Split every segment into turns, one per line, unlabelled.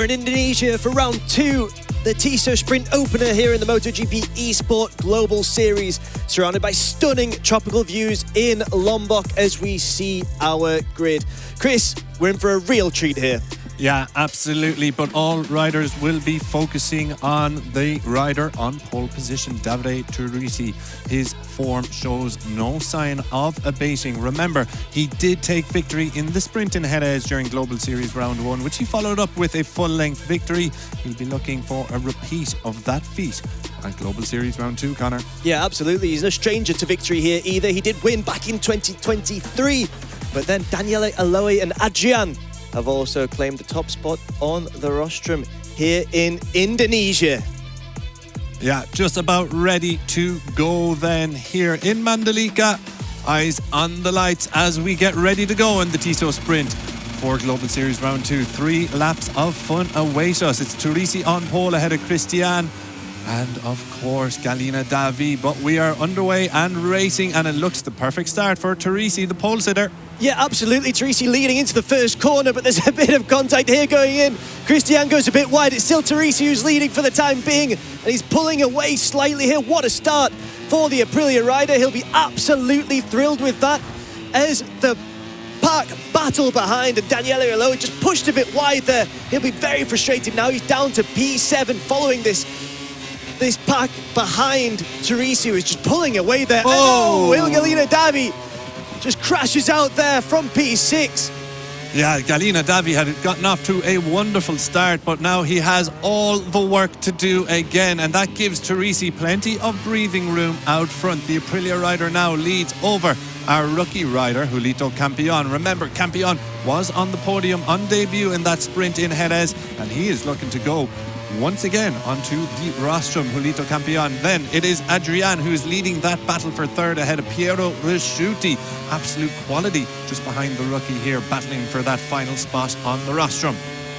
We're in Indonesia for round 2, the TISO Sprint opener here in the MotoGP eSport Global Series, surrounded by stunning tropical views in Lombok as we see our grid. Chris, we're in for a real treat here.
Yeah, absolutely. But all riders will be focusing on the rider on pole position, Davide Turisi. His form shows no sign of abating. Remember, he did take victory in the sprint in Jerez during Global Series Round 1, which he followed up with a full-length victory. He'll be looking for a repeat of that feat at Global Series Round 2, Connor.
Yeah, absolutely. He's no stranger to victory here either. He did win back in 2023, but then Daniele Aloy and Adrian have also claimed the top spot on the rostrum here in Indonesia.
Yeah, just about ready to go then here in Mandalika. Eyes on the lights as we get ready to go in the TISO Sprint for Global Series Round 2. 3 laps of fun await us. It's Turisi on pole ahead of Christian and, of course, Galina Davi. But we are underway and racing, and it looks the perfect start for Turisi, the pole sitter.
Yeah, absolutely. Turisi leading into the first corner, but there's a bit of contact here going in. Christian goes a bit wide. It's still Turisi who's leading for the time being, and he's pulling away slightly here. What a start for the Aprilia rider. He'll be absolutely thrilled with that as the pack battle behind, and Daniele Aloy just pushed a bit wide there. He'll be very frustrated now. He's down to P7 following this pack behind Turisi, who is just pulling away there. Oh, Galina Davi just crashes out there from P6.
Yeah, Galina Davi had gotten off to a wonderful start, but now he has all the work to do again, and that gives Turisi plenty of breathing room out front. The Aprilia rider now leads over our rookie rider, Julito Campion. Remember, Campion was on the podium on debut in that sprint in Jerez, and he is looking to go once again onto the rostrum, Julito Campion. Then it is Adrian who is leading that battle for third ahead of Piero Risciuti. Absolute quality just behind the rookie here, battling for that final spot on the rostrum.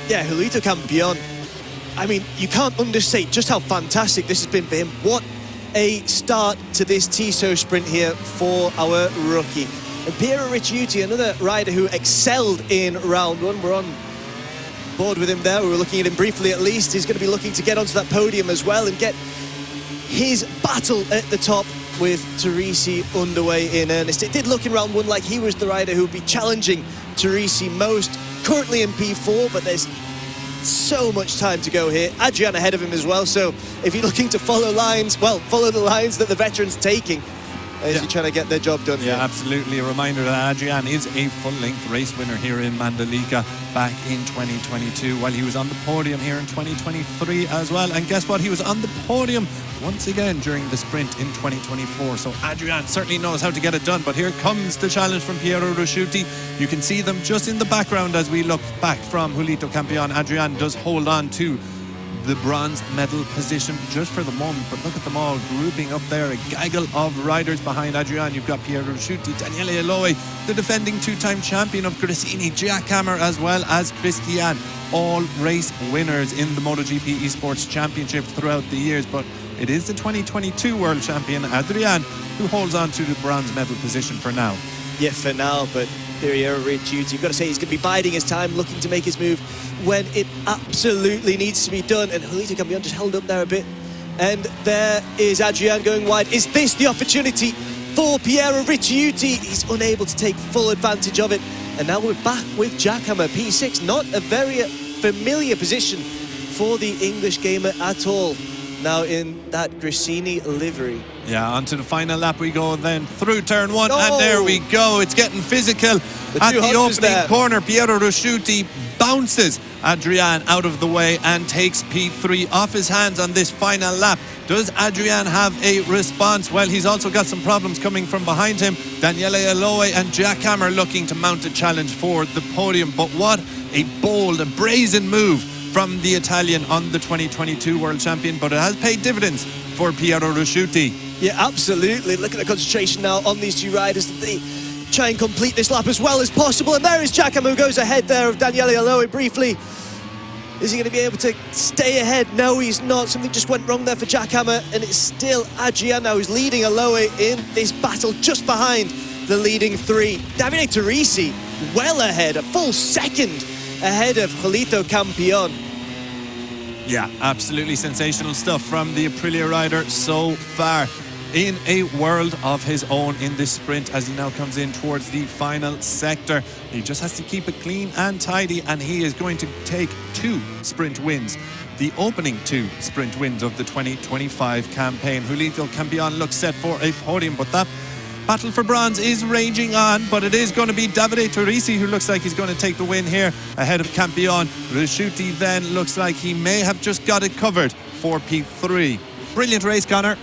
Yeah, Julito Campion. I mean, you can't understate just how fantastic this has been for him. What a start to this TISO Sprint here for our rookie. And Piero Risciuti, another rider who excelled in round 1. We're on board with him there. We were looking at him briefly at least. He's going to be looking to get onto that podium as well and get his battle at the top with Turisi underway in earnest. It did look in round 1 like he was the rider who would be challenging Turisi most, currently in P4, but there's so much time to go here. Adrian ahead of him as well, so if you're looking to follow lines, well, follow the lines that the veteran's taking as you're trying to get their job done.
Yeah, absolutely. A reminder that Adrian is a full-length race winner here in Mandalika back in 2022, while he was on the podium here in 2023 as well. And guess what? He was on the podium once again during the sprint in 2024. So Adrian certainly knows how to get it done. But here comes the challenge from Piero Risciuti. You can see them just in the background as we look back from Julito Campion. Adrian does hold on to the bronze medal position just for the moment, but look at them all grouping up there, a gaggle of riders behind Adrian. You've got Piero Risciuti, Daniele Aloy, the defending 2-time champion of Gresini, Giacomo, as well as Christian, all race winners in the MotoGP eSports Championship throughout the years. But it is the 2022 world champion Adrian who holds on to the bronze medal position for now.
Yeah, for now, but Piero Risciuti, you've got to say he's going to be biding his time, looking to make his move when it absolutely needs to be done. And Julito Campion just held up there a bit. And there is Adrian going wide. Is this the opportunity for Piero Risciuti? He's unable to take full advantage of it. And now we're back with Giacomo, P6. Not a very familiar position for the English gamer at all. Now in that Gresini livery.
Yeah, onto the final lap we go then through turn 1, and there we go. It's getting physical at the opening corner. Piero Risciuti bounces Adrian out of the way and takes P3 off his hands on this final lap. Does Adrian have a response? Well, he's also got some problems coming from behind him. Daniele Aloy and Giacomo looking to mount a challenge for the podium. But what a bold, a brazen move from the Italian on the 2022 world champion, but it has paid dividends for Piero Risciuti.
Yeah, absolutely. Look at the concentration now on these two riders. They try and complete this lap as well as possible. And there is Giacomo, who goes ahead there of Daniele Aloy briefly. Is he going to be able to stay ahead? No, he's not. Something just went wrong there for Giacomo, and it's still Adrian now who's leading Aloy in this battle, just behind the leading 3. Davide Turisi well ahead, a full second ahead of Julito Campion.
Yeah, absolutely sensational stuff from the Aprilia rider so far, in a world of his own in this sprint as he now comes in towards the final sector. He just has to keep it clean and tidy, and he is going to take 2 sprint wins, the opening 2 sprint wins of the 2025 campaign. Julio Campion looks set for a podium, but that battle for bronze is raging on, but it is going to be Davide Torrisi who looks like he's going to take the win here ahead of Campion. Risciuti then looks like he may have just got it covered for P3. Brilliant race, Connor.